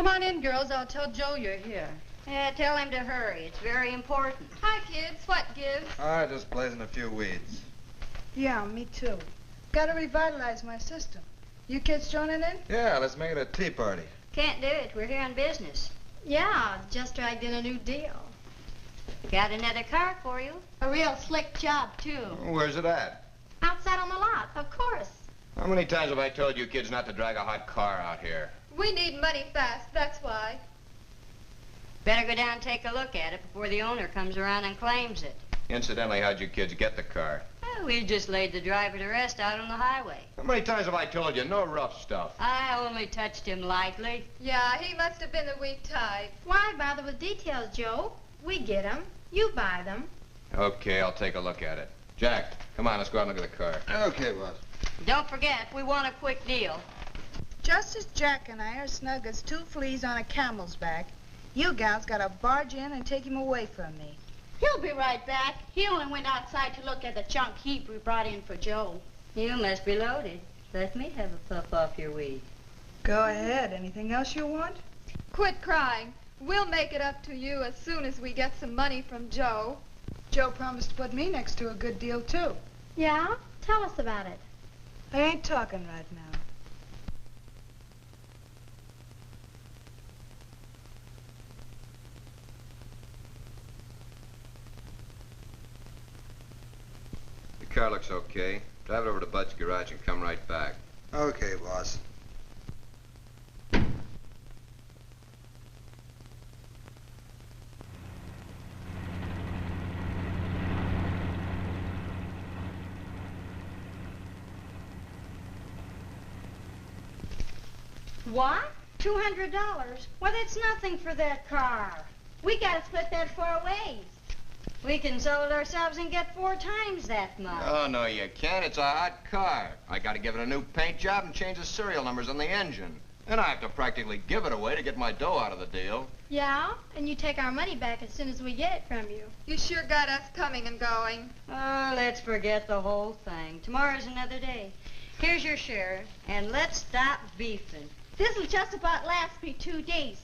Come on in, girls. I'll tell Joe you're here. Yeah, tell him to hurry. It's very important. Hi, kids. What gives? All right, just blazing a few weeds. Yeah, me too. Gotta revitalize my system. You kids joining in? Yeah, let's make it a tea party. Can't do it. We're here on business. Yeah, just dragged in a new deal. Got another car for you. A real slick job, too. Where's it at? Outside on the lot, of course. How many times have I told you kids not to drag a hot car out here? We need money fast, that's why. Better go down and take a look at it before the owner comes around and claims it. Incidentally, how'd you kids get the car? Oh, we just laid the driver to rest out on the highway. How many times have I told you, no rough stuff? I only touched him lightly. Yeah, he must have been the weak type. Why bother with details, Joe? We get 'em. You buy them. Okay, I'll take a look at it. Jack, come on, let's go out and look at the car. Okay, boss. Don't forget, we want a quick deal. Just as Jack and I are snug as two fleas on a camel's back, you gals gotta barge in and take him away from me. He'll be right back. He only went outside to look at the junk heap we brought in for Joe. You must be loaded. Let me have a puff off your weed. Go ahead. Anything else you want? Quit crying. We'll make it up to you as soon as we get some money from Joe. Joe promised to put me next to a good deal, too. Yeah? Tell us about it. I ain't talking right now. The car looks okay. Drive it over to Bud's garage and come right back. Okay, boss. What? $200? Well, that's nothing for that car. We gotta split that 4 ways. We can sell it ourselves and get 4 times that much. Oh, no, you can't. It's a hot car. I got to give it a new paint job and change the serial numbers on the engine. Then I have to practically give it away to get my dough out of the deal. Yeah? And you take our money back as soon as we get it from you. You sure got us coming and going. Oh, let's forget the whole thing. Tomorrow's another day. Here's your share, and let's stop beefing. This'll just about last me 2 days.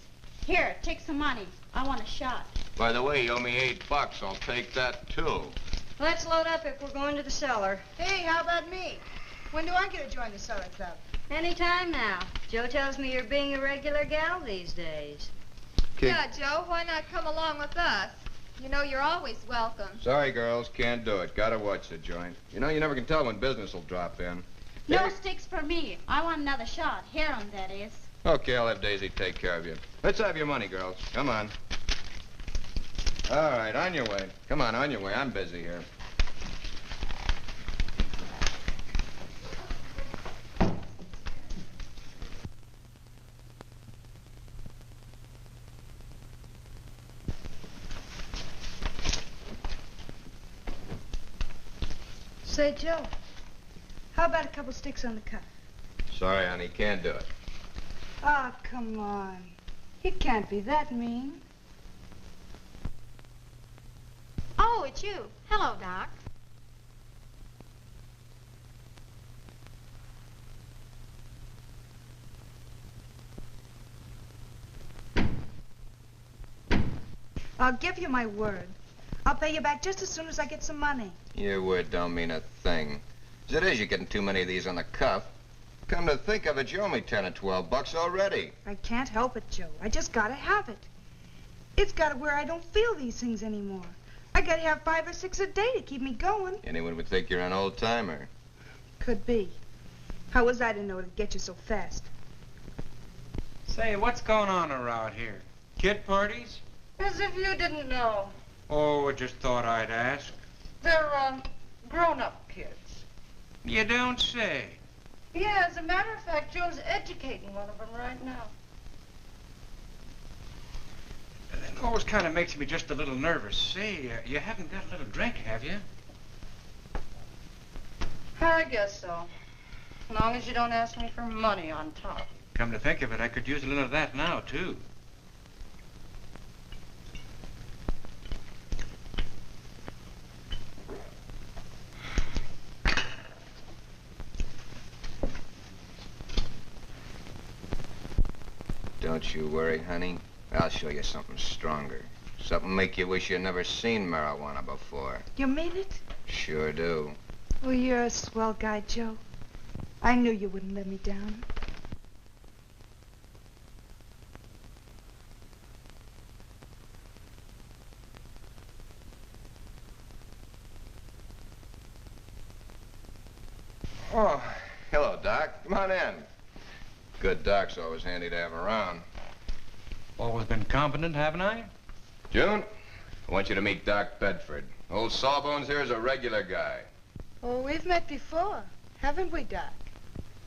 Here, take some money. I want a shot. By the way, you owe me $8. I'll take that, too. Let's load up if we're going to the cellar. Hey, how about me? When do I get to join the cellar club? Anytime now. Joe tells me you're being a regular gal these days. Okay. Yeah, Joe, why not come along with us? You know you're always welcome. Sorry, girls, can't do it. Gotta watch the joint. You know, you never can tell when business will drop in. No Hey. sticks for me. I want another shot. Heron, that is. Okay, I'll have Daisy take care of you. Let's have your money, girls. Come on. All right, on your way. Come on your way. I'm busy here. Say, Joe, how about a couple sticks on the cuff? Sorry, honey, can't do it. Ah, come on. You can't be that mean. Oh, it's you. Hello, Doc. I'll give you my word. I'll pay you back just as soon as I get some money. Your word don't mean a thing. As it is, you're getting too many of these on the cuff. Come to think of it, you owe me 10 or 12 bucks already. I can't help it, Joe. I just gotta have it. It's gotta where I don't feel these things anymore. I gotta have 5 or 6 a day to keep me going. Anyone would think you're an old-timer. Could be. How was I to know it'd get you so fast? Say, what's going on around here? Kid parties? As if you didn't know. Oh, I just thought I'd ask. They're, grown-up kids. You don't say. Yeah, as a matter of fact, Joe's educating one of them right now. That always kind of makes me just a little nervous. Say, you haven't got a little drink, have you? I guess so. As long as you don't ask me for money on top. Come to think of it, I could use a little of that now, too. Don't you worry, honey. I'll show you something stronger. Something make you wish you never seen marijuana before. You mean it? Sure do. Well, you're a swell guy, Joe. I knew you wouldn't let me down. Oh, hello, Doc. Come on in. Good doc's always handy to have around. Always been competent, haven't I? June, I want you to meet Doc Bedford. Old Sawbones here is a regular guy. Oh, we've met before, haven't we, Doc?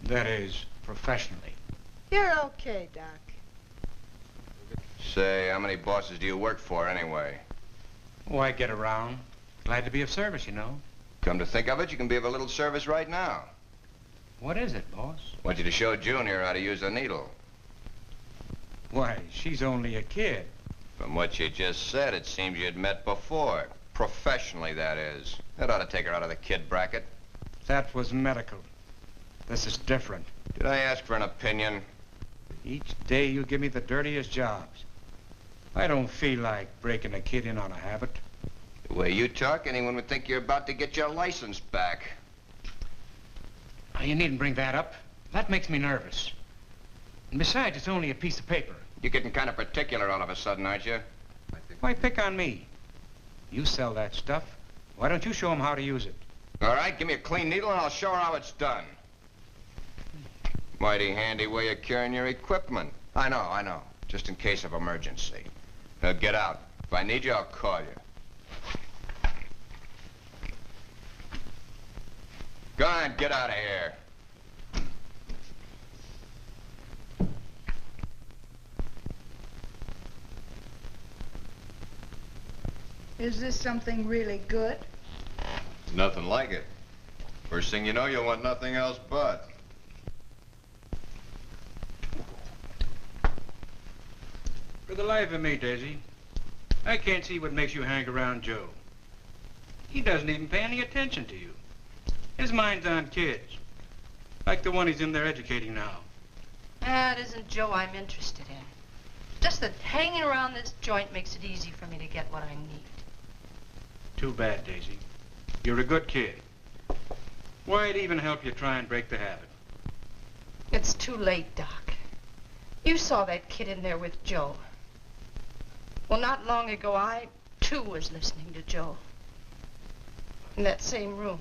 That is, professionally. You're okay, Doc. Say, how many bosses do you work for anyway? Oh, I get around. Glad to be of service, you know. Come to think of it, you can be of a little service right now. What is it, boss? I want you to show June here how to use a needle. Why, she's only a kid. From what you just said, it seems you'd met before. Professionally, that is. That ought to take her out of the kid bracket. That was medical. This is different. Did I ask for an opinion? Each day you give me the dirtiest jobs. I don't feel like breaking a kid in on a habit. The way you talk, anyone would think you're about to get your license back. Oh, you needn't bring that up. That makes me nervous. And besides, it's only a piece of paper. You're getting kind of particular all of a sudden, aren't you? Why pick on me? You sell that stuff. Why don't you show them how to use it? All right, give me a clean needle and I'll show her how it's done. Mighty handy way of carrying your equipment. I know. Just in case of emergency. Now get out. If I need you, I'll call you. Go on, get out of here. Is this something really good? Nothing like it. First thing you know, you'll want nothing else but. For the life of me, Daisy, I can't see what makes you hang around Joe. He doesn't even pay any attention to you. His mind's on kids, like the one he's in there educating now. It isn't Joe I'm interested in. Just that hanging around this joint makes it easy for me to get what I need. Too bad, Daisy. You're a good kid. Why'd even help you try and break the habit? It's too late, Doc. You saw that kid in there with Joe. Well, not long ago, I, too, was listening to Joe. In that same room.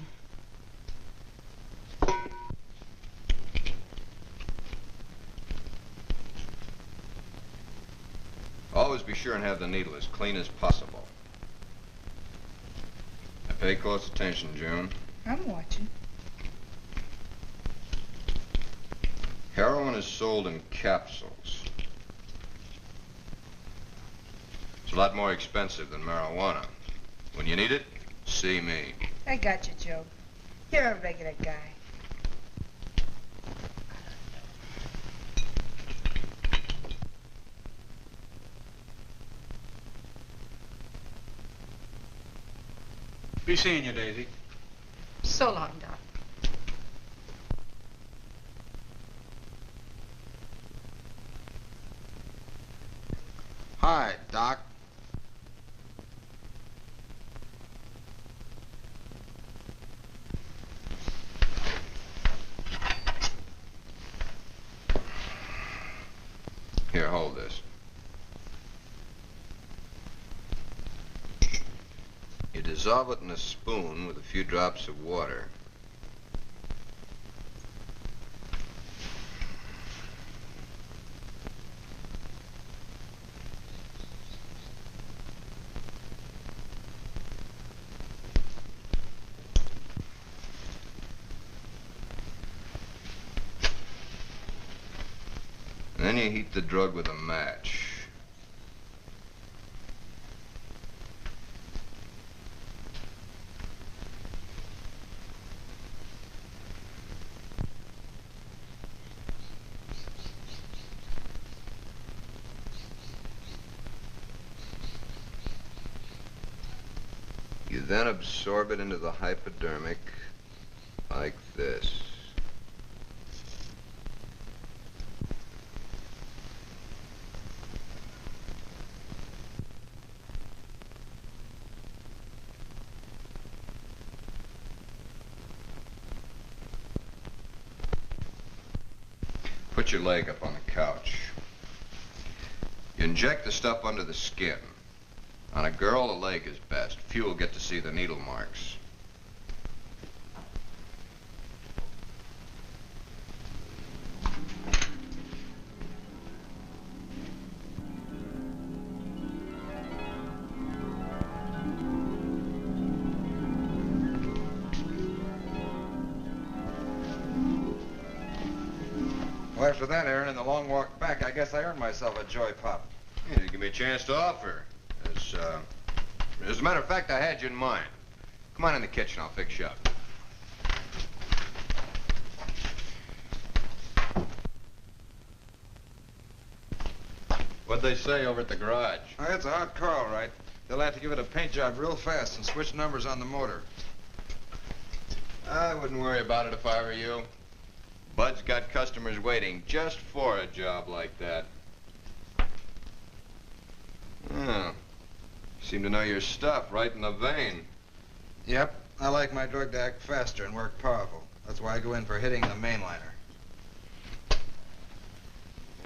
Always be sure and have the needle as clean as possible. Now pay close attention, June. I'm watching. Heroin is sold in capsules. It's a lot more expensive than marijuana. When you need it, see me. I got you, Joe. You're a regular guy. Be seeing you, Daisy. So long, Doc. Hi, Doc. Here, hold this. You dissolve it in a spoon with a few drops of water. And then you heat the drug with a match. You then absorb it into the hypodermic like this. Put your leg up on the couch. You inject the stuff under the skin. On a girl, the leg is best. Few will get to see the needle marks. Well, after that, Aaron, and the long walk back, I guess I earned myself a joy pop. Yeah, you give me a chance to offer. As a matter of fact, I had you in mind. Come on in the kitchen, I'll fix you up. What'd they say over at the garage? Oh, it's a hot car, all right. They'll have to give it a paint job real fast and switch numbers on the motor. I wouldn't worry about it if I were you. Bud's got customers waiting just for a job like that. Oh, seem to know your stuff right in the vein. Yep, I like my drug to act faster and work powerful. That's why I go in for hitting the mainliner.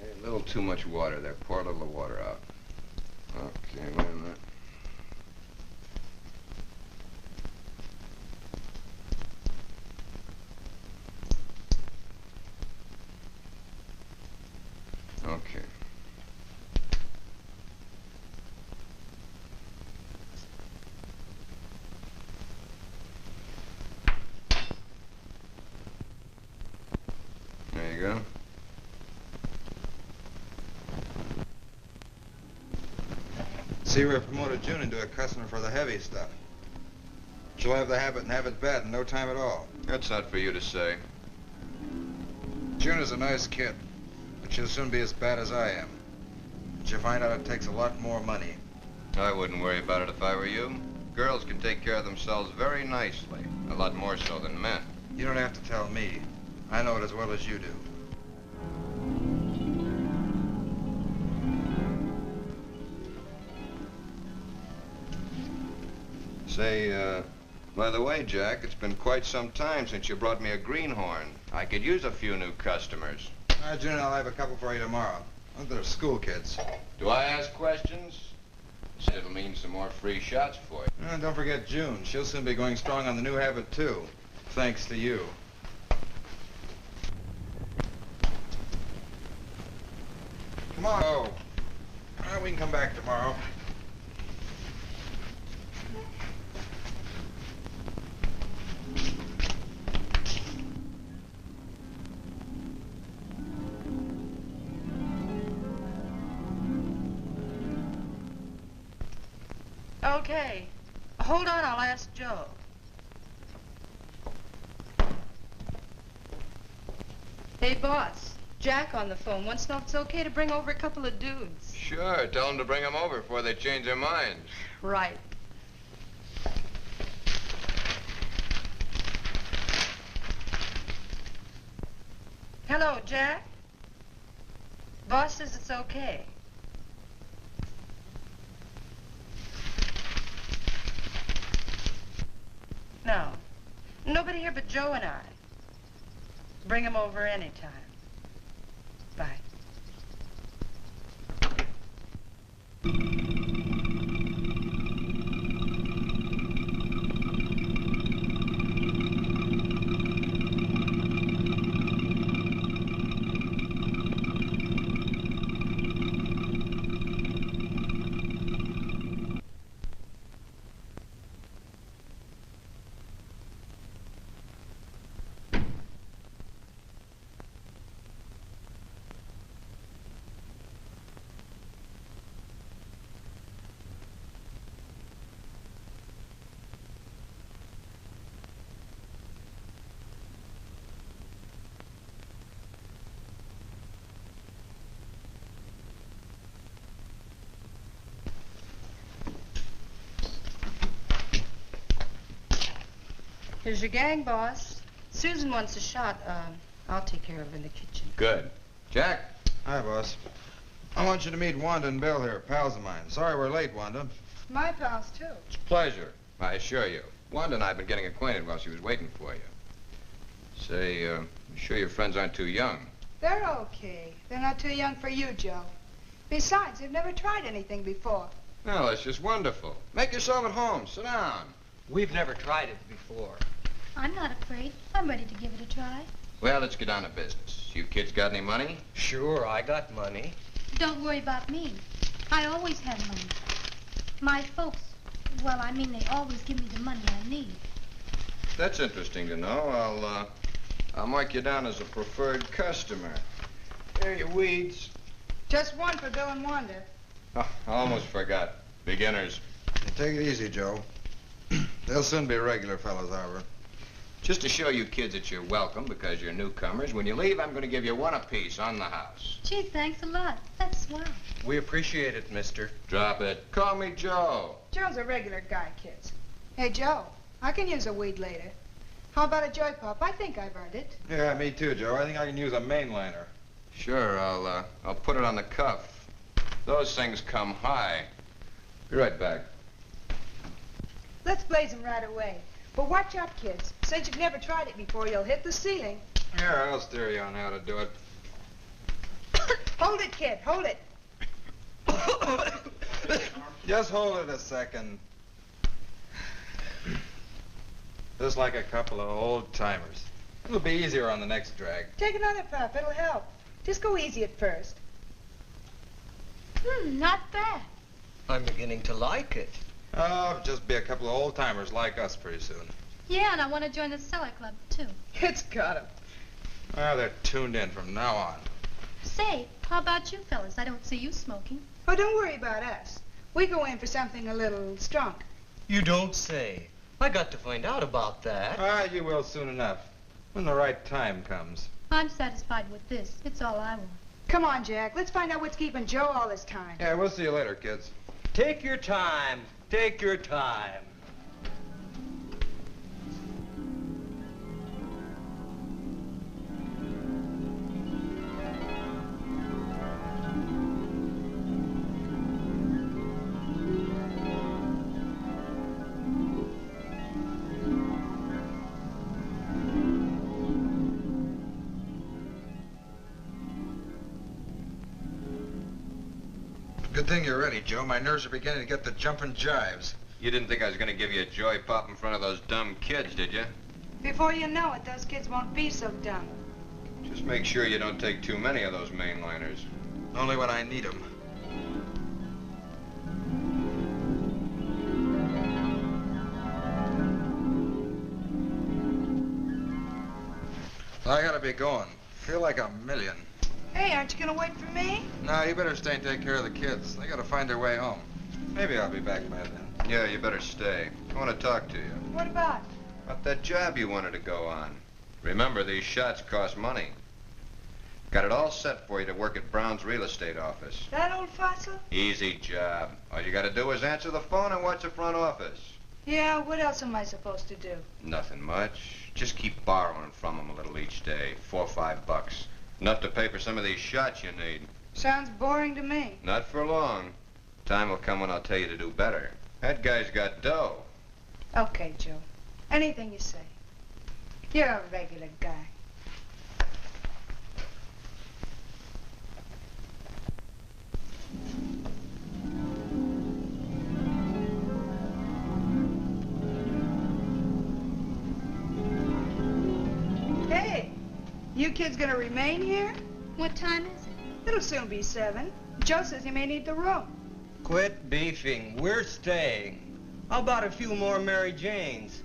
Hey, a little too much water there. Pour a little water out. Okay, wait a minute. Okay. There you go. See, we promoted June into a customer for the heavy stuff. She'll have the habit and have it bad in no time at all. That's not for you to say. June is a nice kid, but she'll soon be as bad as I am. She'll find out it takes a lot more money. I wouldn't worry about it if I were you. Girls can take care of themselves very nicely. A lot more so than men. You don't have to tell me. I know it as well as you do. Say, by the way, Jack, it's been quite some time since you brought me a greenhorn. I could use a few new customers. All right, June, I'll have a couple for you tomorrow. They're school kids. Do I ask questions? It'll mean some more free shots for you. And don't forget June. She'll soon be going strong on the new habit, too. Thanks to you. Come on. Oh. All right, we can come back tomorrow. Okay. Hold on, I'll ask Joe. Hey, boss. Jack on the phone wants to know if it's okay to bring over a couple of dudes. Sure, tell them to bring them over before they change their minds. Right. Hello, Jack. Boss says it's okay. No. Nobody here but Joe and I. Bring him over anytime. Bye. Here's your gang, boss. Susan wants a shot. I'll take care of her in the kitchen. Good. Jack? Hi, boss. I want you to meet Wanda and Bill here, pals of mine. Sorry we're late, Wanda. My pals, too. It's a pleasure. I assure you. Wanda and I have been getting acquainted while she was waiting for you. Say, you sure your friends aren't too young? They're okay. They're not too young for you, Joe. Besides, they've never tried anything before. No, that's just wonderful. Make yourself at home. Sit down. We've never tried it before. I'm not afraid. I'm ready to give it a try. Well, let's get down to business. You kids got any money? Sure, I got money. Don't worry about me. I always have money. My folks, well, I mean, they always give me the money I need. That's interesting to know. I'll mark you down as a preferred customer. Here are your weeds. Just one for Bill and Wanda. Oh, I almost forgot. Beginners. Take it easy, Joe. They'll soon be regular fellows, however. Just to show you kids that you're welcome because you're newcomers, when you leave, I'm going to give you one apiece on the house. Gee, thanks a lot. That's swell. We appreciate it, mister. Drop it. Call me Joe. Joe's a regular guy, kids. Hey, Joe, I can use a weed later. How about a joy pop? I think I've earned it. Yeah, me too, Joe. I think I can use a mainliner. Sure, I'll put it on the cuff. Those things come high. Be right back. Let's blaze them right away. But watch out, kids. Since you've never tried it before, you'll hit the ceiling. Here, I'll steer you on how to do it. Hold it, kid. Hold it. Just hold it a second. Just like a couple of old timers. It'll be easier on the next drag. Take another puff. It'll help. Just go easy at first. Not bad. I'm beginning to like it. Oh, just be a couple of old timers like us pretty soon. Yeah, and I want to join the Cellar Club, too. It's got 'em. Well, they're tuned in from now on. Say, how about you fellas? I don't see you smoking. Oh, don't worry about us. We go in for something a little stronger. You don't say. I got to find out about that. Ah, you will soon enough. When the right time comes. I'm satisfied with this. It's all I want. Come on, Jack. Let's find out what's keeping Joe all this time. Yeah, we'll see you later, kids. Take your time. Take your time. Good thing you're ready, Joe. My nerves are beginning to get the jumping jives. You didn't think I was going to give you a joy pop in front of those dumb kids, did you? Before you know it, those kids won't be so dumb. Just make sure you don't take too many of those mainliners. Only when I need 'em. I gotta be going. Feel like a million. Hey, aren't you gonna wait for me? No, you better stay and take care of the kids. They gotta find their way home. Maybe I'll be back by then. Yeah, you better stay. I want to talk to you. What about? About that job you wanted to go on. Remember, these shots cost money. Got it all set for you to work at Brown's real estate office. That old fossil? Easy job. All you got to do is answer the phone and watch the front office. Yeah, what else am I supposed to do? Nothing much. Just keep borrowing from them a little each day. $4 or $5. Enough to pay for some of these shots you need. Sounds boring to me. Not for long. Time will come when I'll tell you to do better. That guy's got dough. Okay, Joe. Anything you say. You're a regular guy. Hey, you kids gonna remain here? What time is it? It'll soon be 7. Joe says he may need the room. Quit beefing. We're staying. How about a few more Mary Janes?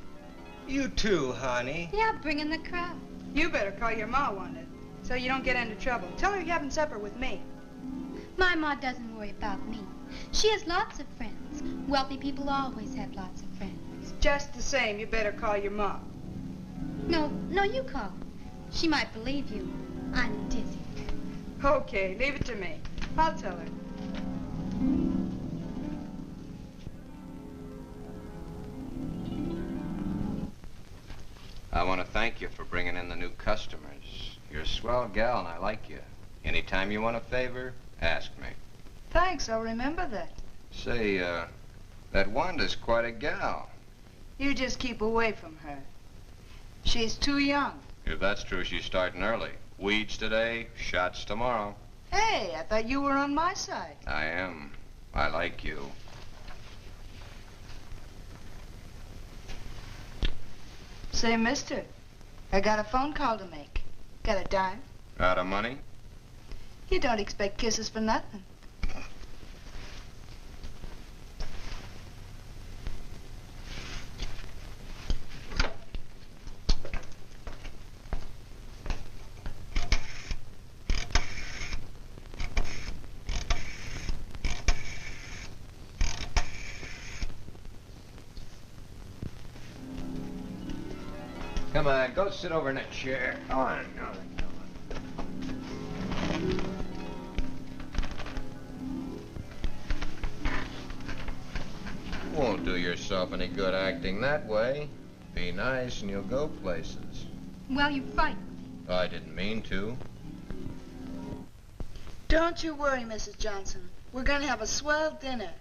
You too, honey. Yeah, bring in the crowd. You better call your ma, Wanda, so you don't get into trouble. Tell her you're having supper with me. My ma doesn't worry about me. She has lots of friends. Wealthy people always have lots of friends. Just the same, you better call your ma. No, you call. She might believe you. I'm dizzy. Okay, leave it to me. I'll tell her. I want to thank you for bringing in the new customers. You're a swell gal and I like you. Anytime you want a favor, ask me. Thanks, I'll remember that. Say, that Wanda's quite a gal. You just keep away from her. She's too young. If that's true, she's starting early. Weeds today, shots tomorrow. Hey, I thought you were on my side. I am. I like you. Say, mister, I got a phone call to make. Got a dime? Out of money? You don't expect kisses for nothing. Come on, go sit over in that chair. Come on, come on. Won't do yourself any good acting that way. Be nice and you'll go places. Well, you frightened. I didn't mean to. Don't you worry, Mrs. Johnson. We're going to have a swell dinner.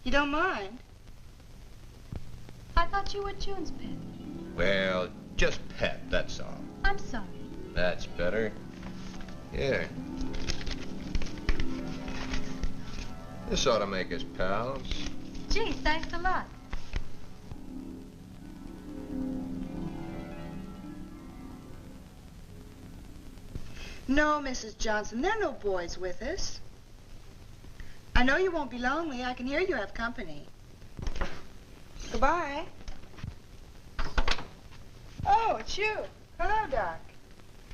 You don't mind? I thought you were June's pet. Well, just pet, that's all. I'm sorry. That's better. Here. This ought to make us pals. Gee, thanks a lot. No, Mrs. Johnson, there are no boys with us. I know you won't be lonely. I can hear you have company. Goodbye. Oh, it's you. Hello, Doc.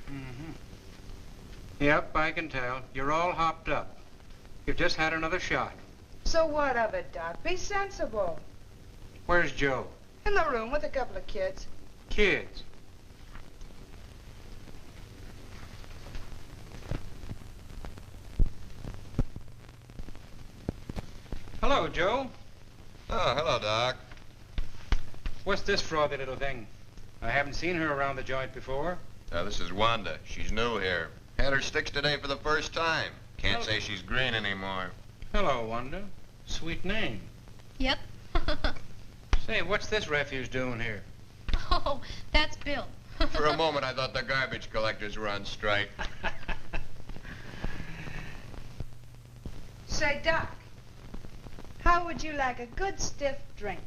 Mm-hmm. Yep, I can tell. You're all hopped up. You've just had another shot. So what of it, Doc? Be sensible. Where's Joe? In the room with a couple of kids. Kids. Hello, Joe. Oh, hello, Doc. What's this frothy little thing? I haven't seen her around the joint before. This is Wanda. She's new here. Had her sticks today for the first time. Can't say she's green anymore. Hello, Wanda. Sweet name. Yep. Say, what's this refuse doing here? Oh, that's Bill. For a moment, I thought the garbage collectors were on strike. Say, Doc, how would you like a good stiff drink?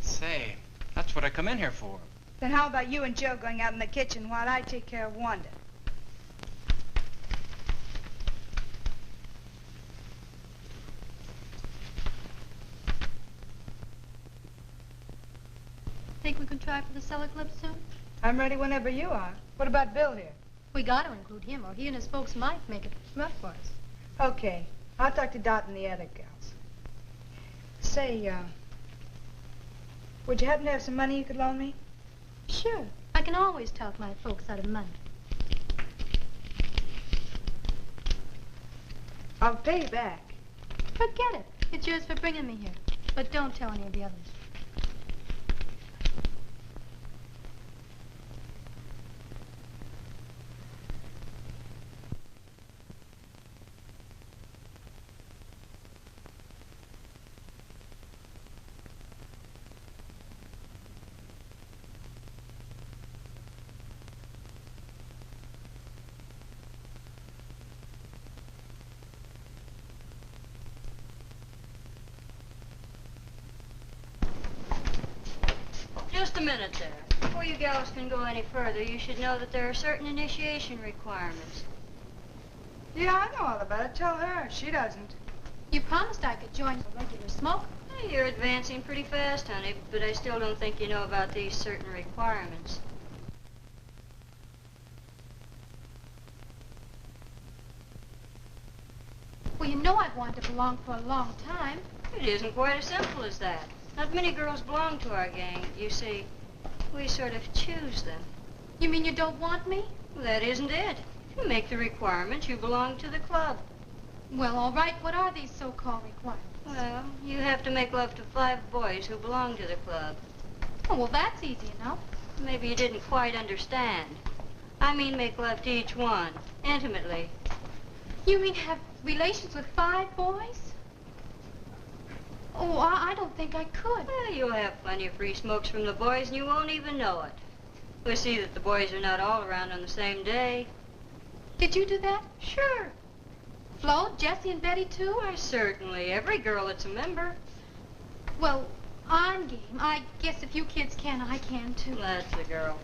Say, that's what I come in here for. Then how about you and Joe going out in the kitchen while I take care of Wanda? Think we can try for the Cellar Club soon? I'm ready whenever you are. What about Bill here? We got to include him, or he and his folks might make it rough for us. Okay. I'll talk to Dot and the other gals. Say, would you happen to have some money you could loan me? Sure. I can always talk my folks out of money. I'll pay you back. Forget it. It's yours for bringing me here. But don't tell any of the others. Just a minute there. Before you gals can go any further, you should know that there are certain initiation requirements. Yeah, I know all about it. Tell her. She doesn't. You promised I could join a regular smoker. Hey, you're advancing pretty fast, honey, but I still don't think you know about these certain requirements. Well, you know I've wanted to belong for a long time. It isn't quite as simple as that. Not many girls belong to our gang. You see, we sort of choose them. You mean you don't want me? Well, that isn't it. If you make the requirements, you belong to the club. Well, all right. What are these so-called requirements? Well, you have to make love to 5 boys who belong to the club. Oh, well, that's easy enough. Maybe you didn't quite understand. I mean make love to each one, intimately. You mean have relations with 5 boys? Oh, I don't think I could. Well, you'll have plenty of free smokes from the boys and you won't even know it. We'll see that the boys are not all around on the same day. Did you do that? Sure. Flo, Jessie, and Betty, too? Why, certainly. Every girl that's a member. Well, I'm game. I guess if you kids can, I can, too. That's the girl.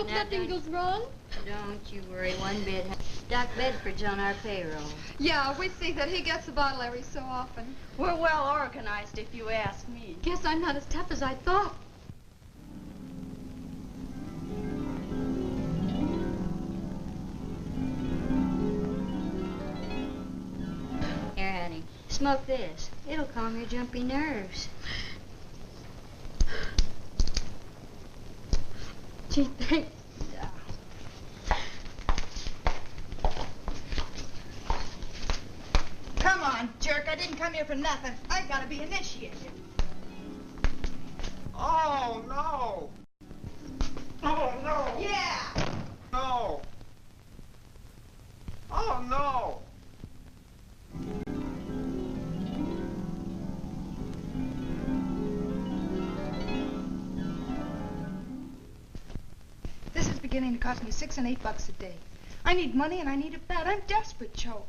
hope nothing goes wrong. Don't you worry one bit. Doc Bedford's on our payroll. Yeah, we see that he gets a bottle every so often. We're well organized, if you ask me. Guess I'm not as tough as I thought. Here, honey, smoke this. It'll calm your jumpy nerves. Gee, thanks. Come on, jerk. I didn't come here for nothing. I gotta be initiated. Oh, no! Oh, no! Yeah! No! Oh, no! This is beginning to cost me $6 and $8 a day. I need money and I need it bad. I'm desperate, Joe.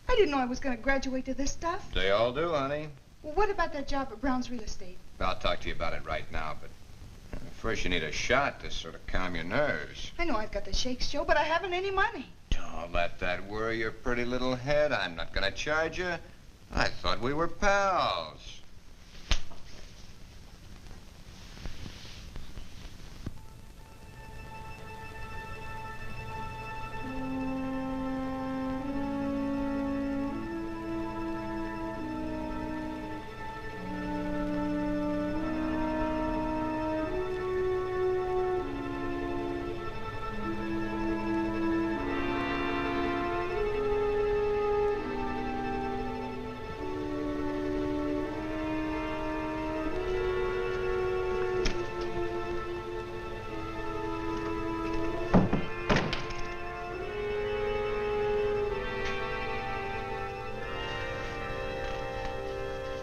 I didn't know I was going to graduate to this stuff. They all do, honey. Well, what about that job at Brown's Real Estate? I'll talk to you about it right now, but first you need a shot to sort of calm your nerves. I know I've got the shakes, Joe, but I haven't any money. Don't let that worry your pretty little head. I'm not going to charge you. I thought we were pals.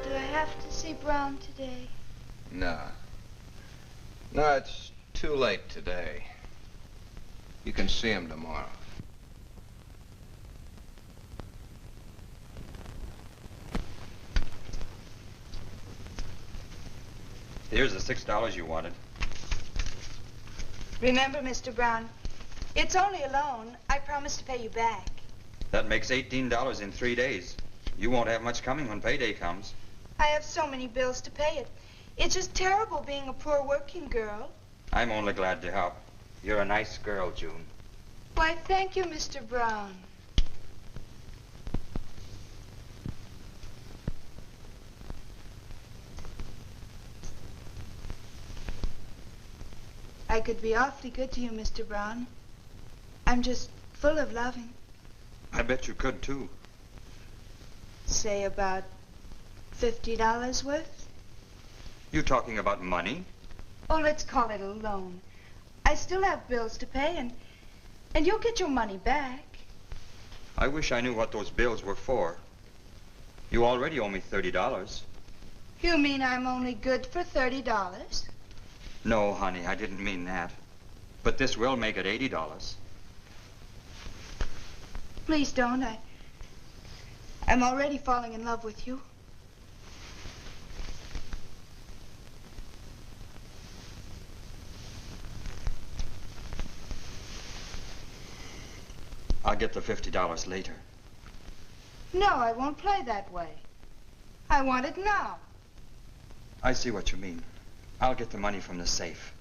Do I have to see Brown today? No. No, it's too late today. You can see him tomorrow. Here's the $6 you wanted. Remember, Mr. Brown, it's only a loan. I promise to pay you back. That makes $18 in 3 days. You won't have much coming when payday comes. I have so many bills to pay it. It's just terrible being a poor working girl. I'm only glad to help. You're a nice girl, June. Why, thank you, Mr. Brown. I could be awfully good to you, Mr. Brown. I'm just full of loving. I bet you could, too. Say about $50 worth? You talking about money? Oh, let's call it a loan. I still have bills to pay, and you'll get your money back. I wish I knew what those bills were for. You already owe me $30. You mean I'm only good for $30? No, honey, I didn't mean that. But this will make it $80. Please don't. I'm already falling in love with you. I'll get the $50 later. No, I won't play that way. I want it now. I see what you mean. I'll get the money from the safe.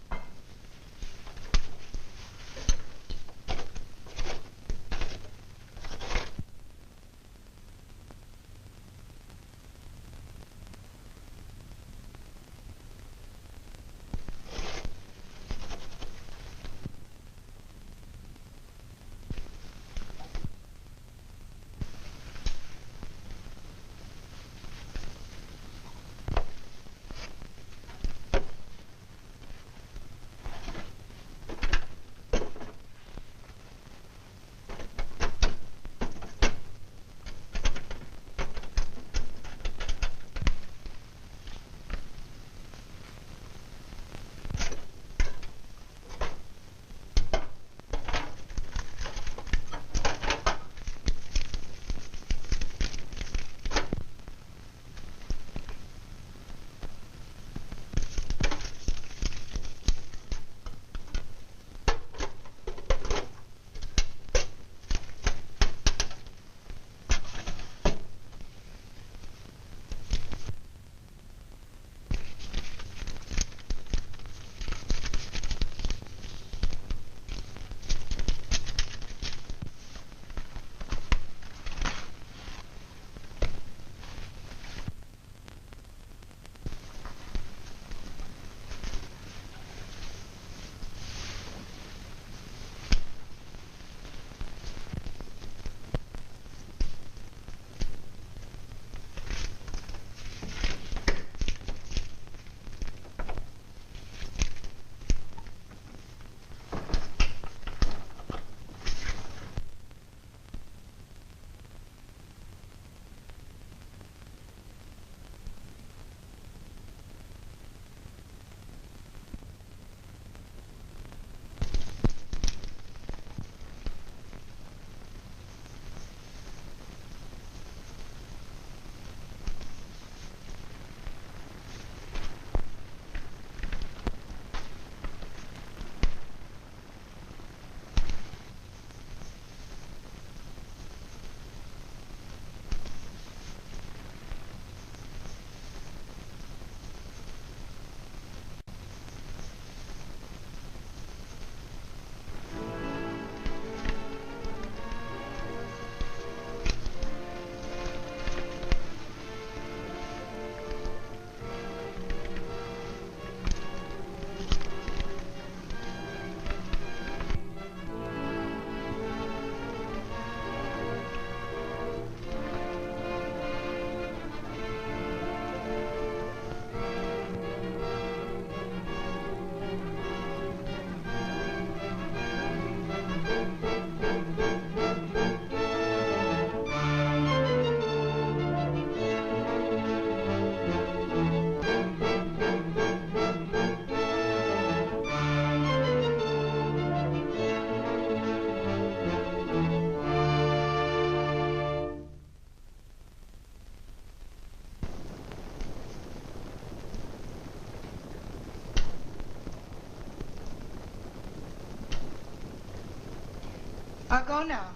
I'll go now.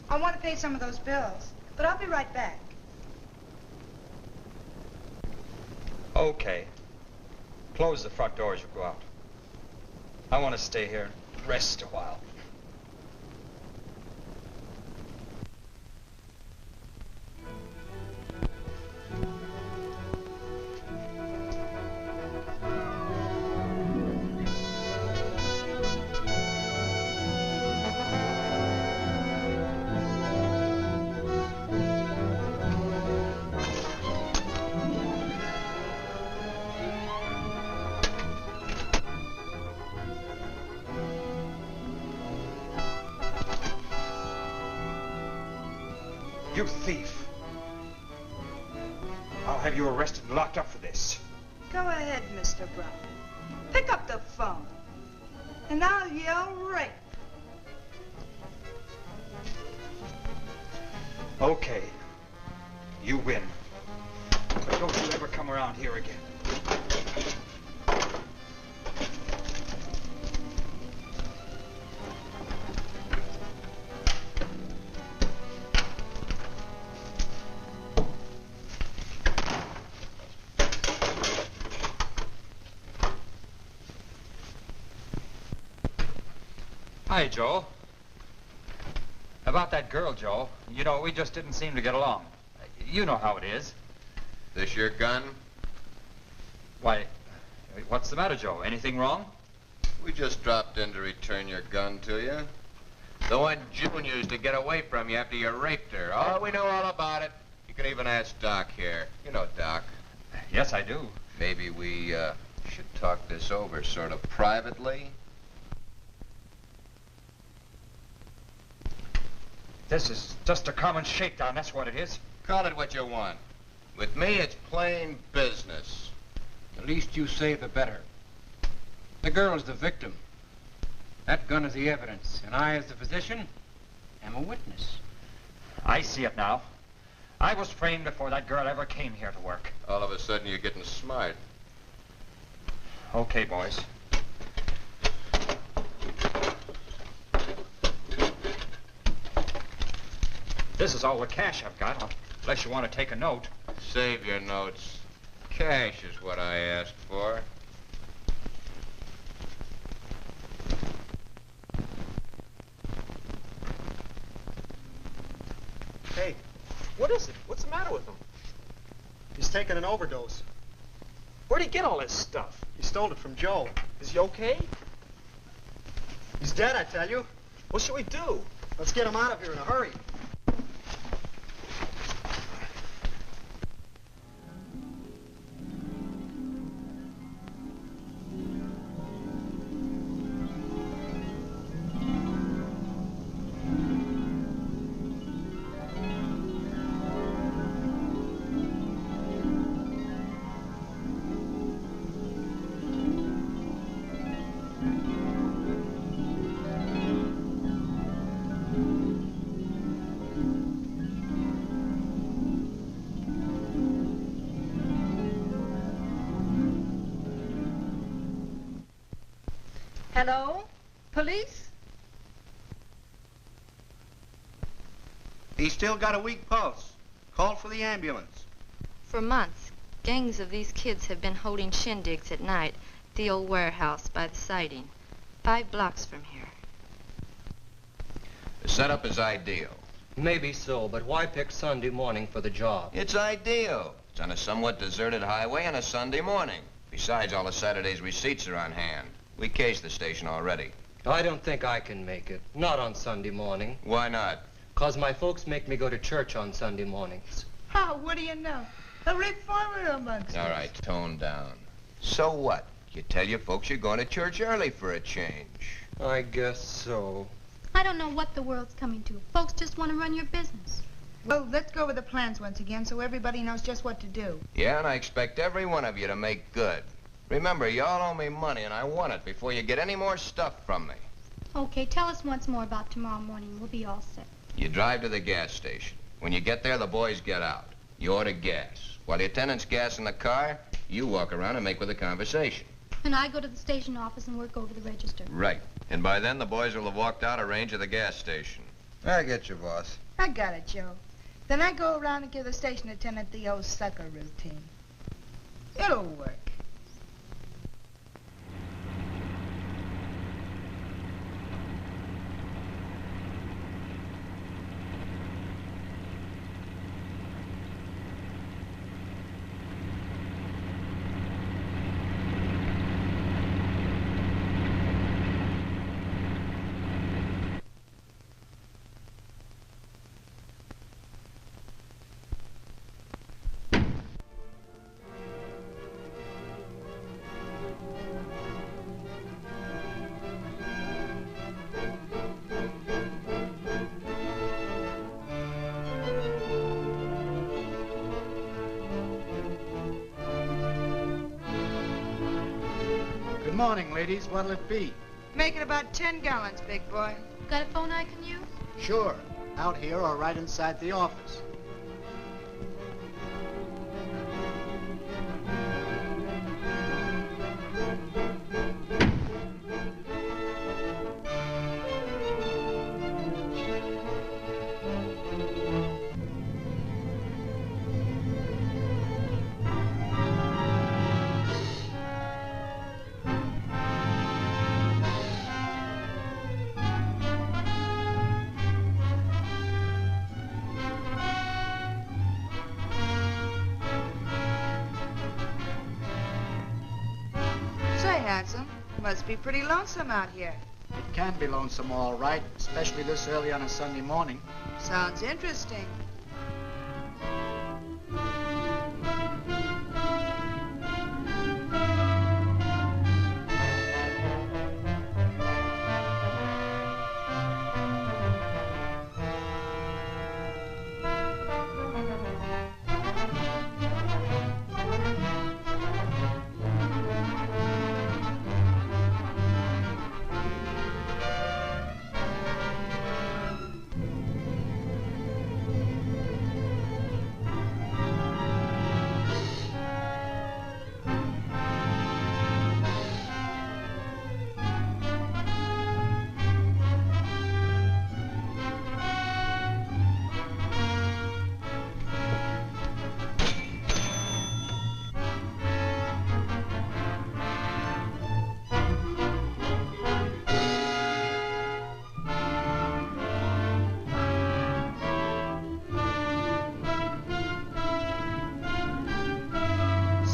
I want to pay some of those bills, but I'll be right back. Okay. Close the front door as you go out. I want to stay here and rest a while. You thief! I'll have you arrested and locked up for this. Go ahead, Mr. Brown. Pick up the phone, and I'll yell rape. Okay. You win. But don't you ever come around here again. Hi, Joe. About that girl, Joe. You know, we just didn't seem to get along. You know how it is. This your gun? Why, what's the matter, Joe? Anything wrong? We just dropped in to return your gun to you. The one June used to get away from you after you raped her. Oh, we know all about it. You can even ask Doc here. You know Doc. Yes, I do. Maybe we should talk this over sort of privately. This is just a common shakedown, that's what it is. Call it what you want. With me, it's plain business. The least you say, the better. The girl's the victim. That gun is the evidence, and I, as the physician, am a witness. I see it now. I was framed before that girl ever came here to work. All of a sudden, you're getting smart. Okay, boys. This is all the cash I've got, unless you want to take a note. Save your notes. Cash is what I asked for. Hey, what is it? What's the matter with him? He's taking an overdose. Where'd he get all this stuff? He stole it from Joe. Is he okay? He's dead, I tell you. What should we do? Let's get him out of here in a hurry. Hello? Police? He's still got a weak pulse. Call for the ambulance. For months, gangs of these kids have been holding shindigs at night at the old warehouse by the siding, 5 blocks from here. The setup is ideal. Maybe so, but why pick Sunday morning for the job? It's ideal. It's on a somewhat deserted highway on a Sunday morning. Besides, all of Saturday's receipts are on hand. We cased the station already. I don't think I can make it. Not on Sunday morning. Why not? 'Cause my folks make me go to church on Sunday mornings. Oh, what do you know? A reformer amongst All us. right, tone down. So what? You tell your folks you're going to church early for a change. I guess so. I don't know what the world's coming to. Folks just want to run your business. Well, let's go over the plans once again so everybody knows just what to do. Yeah, and I expect every one of you to make good. Remember, you all owe me money, and I want it before you get any more stuff from me. Okay, tell us once more about tomorrow morning. We'll be all set. You drive to the gas station. When you get there, the boys get out. You order gas. While the attendant's gas in the car, you walk around and make with a conversation. And I go to the station office and work over the register. Right. And by then, the boys will have walked out of range of the gas station. I get you, boss. I got it, Joe. Then I go around and give the station attendant the old sucker routine. It'll work. Good morning, ladies. What'll it be? Make it about 10 gallons, big boy. Got a phone I can use? Sure. Out here or right inside the office. Say, handsome, must be pretty lonesome out here. It can be lonesome, all right, especially this early on a Sunday morning. Sounds interesting.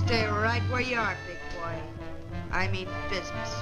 Stay right where you are, big boy. I mean business.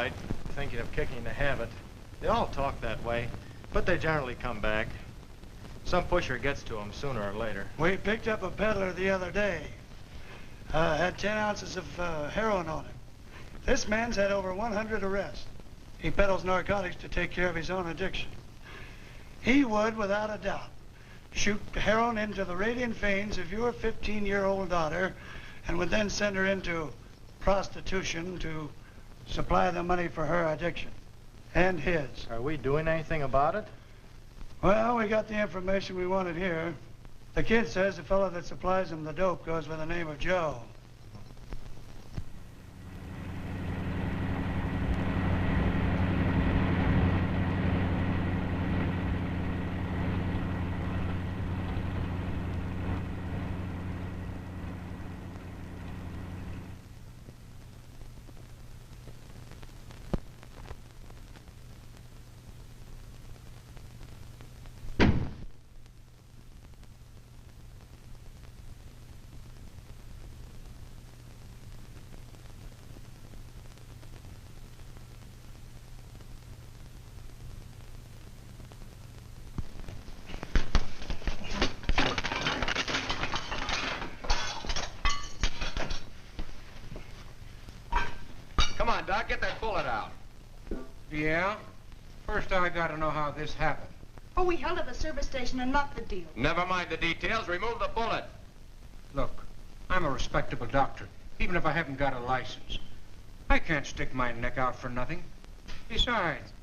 right, thinking of kicking the habit. They all talk that way, but they generally come back. Some pusher gets to them sooner or later. We picked up a peddler the other day. Had 10 ounces of heroin on him. This man's had over 100 arrests. He peddles narcotics to take care of his own addiction. He would, without a doubt, shoot heroin into the radiant veins of your 15-year-old daughter and would then send her into prostitution to supply the money for her addiction and his. Are we doing anything about it? Well, we got the information we wanted here. The kid says the fellow that supplies him the dope goes by the name of Joe. Come on, Doc, get that bullet out. Yeah? First I gotta know how this happened. Oh, we held up a service station and knocked the deal. Never mind the details. Remove the bullet. Look, I'm a respectable doctor, even if I haven't got a license. I can't stick my neck out for nothing. Besides,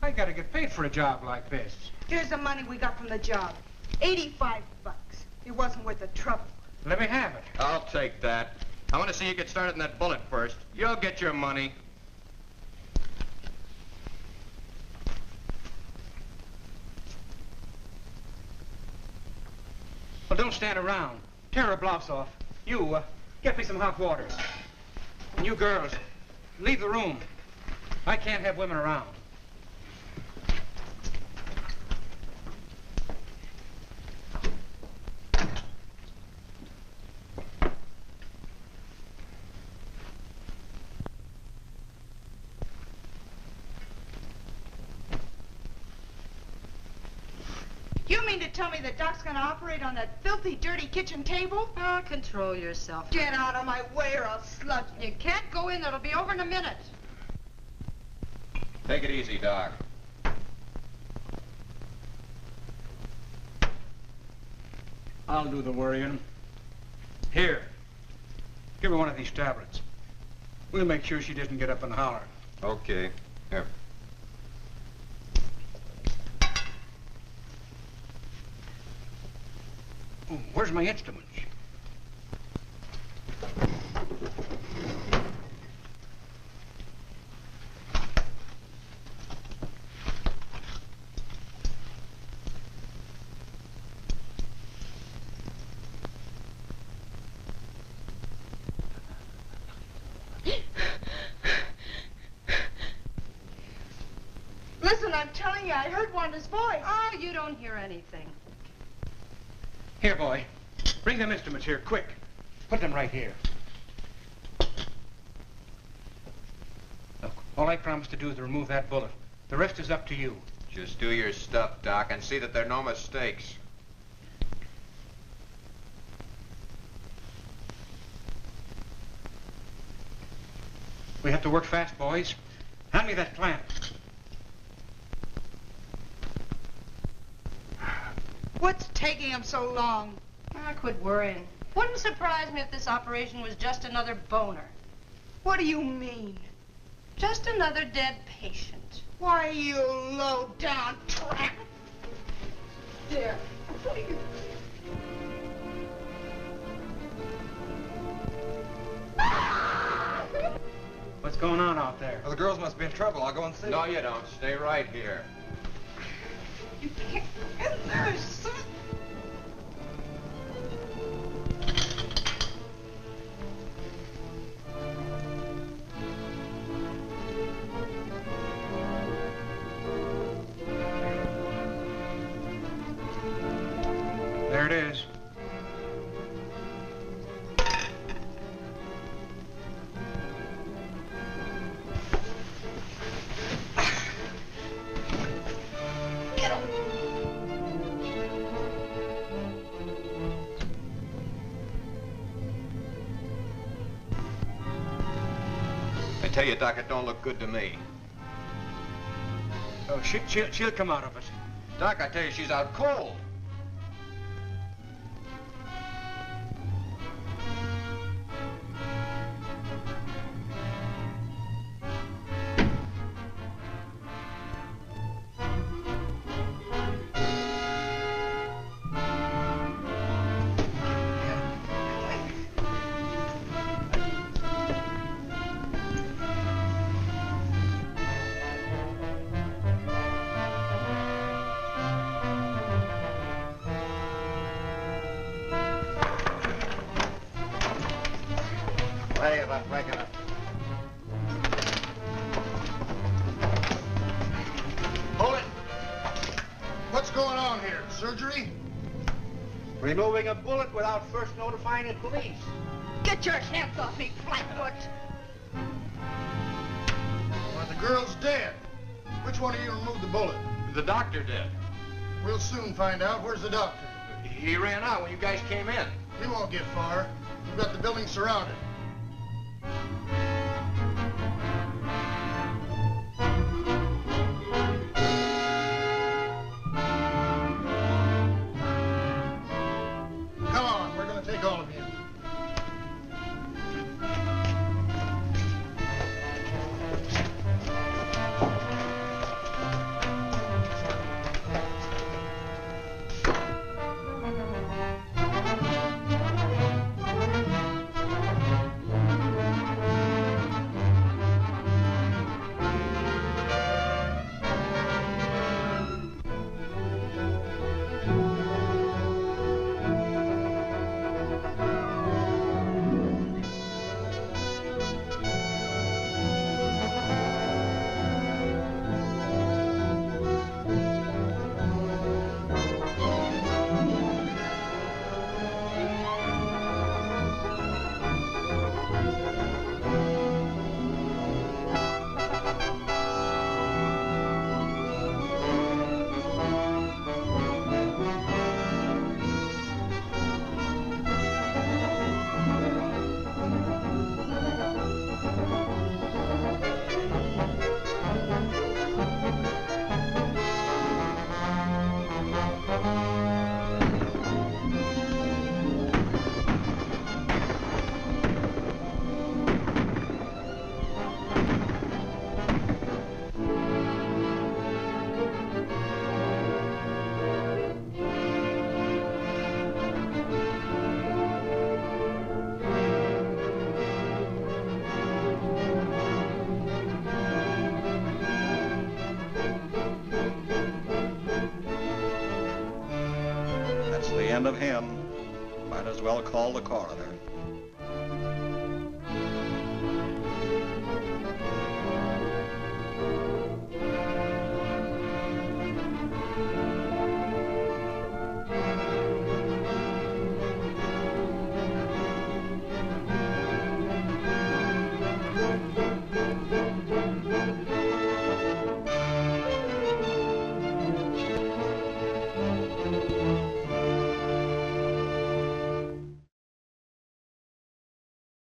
I gotta get paid for a job like this. Here's the money we got from the job. 85 bucks. It wasn't worth the trouble. Let me have it. I'll take that. I want to see you get started in that bullet first. You'll get your money. Well, don't stand around. Tear her blouse off. You, get me some hot water. And you girls, leave the room. I can't have women around. You mean to tell me the doc's gonna operate on that filthy, dirty kitchen table? Oh, control yourself. Get out of my way or I'll slug you. You can't go in. It'll be over in a minute. Take it easy, Doc. I'll do the worrying. Here, give her one of these tablets. We'll make sure she doesn't get up and holler. Okay. Here. Oh, where's my instruments? Listen, I'm telling you, I heard Wanda's voice. Oh, you don't hear anything. Here, boy. Bring them instruments here, quick. Put them right here. Look, all I promised to do is to remove that bullet. The rest is up to you. Just do your stuff, Doc, and see that there are no mistakes. We have to work fast, boys. Hand me that clamp. What's taking him so long? Ah, quit worrying. Wouldn't surprise me if this operation was just another boner. What do you mean? Just another dead patient. Why, you low-down tramp. There. What's going on out there? Well, the girls must be in trouble. I'll go and see. No, you don't. Stay right here. You can't get in there, son. There it is. tell you, Doc, it don't look good to me. Oh, she'll come out of it. Doc, I tell you, she's out cold. Hey, I'm breaking up. Hold it. What's going on here? Surgery? Removing a bullet without first notifying the police. Get your hands off me, Flatfoot! Well, the girl's dead. Which one of you removed the bullet? The doctor did. We'll soon find out. Where's the doctor? He ran out when you guys came in. He won't get far. We've got the building surrounded. Come on, we're going to take all of you. That's the end of him. Might as well call the coroner.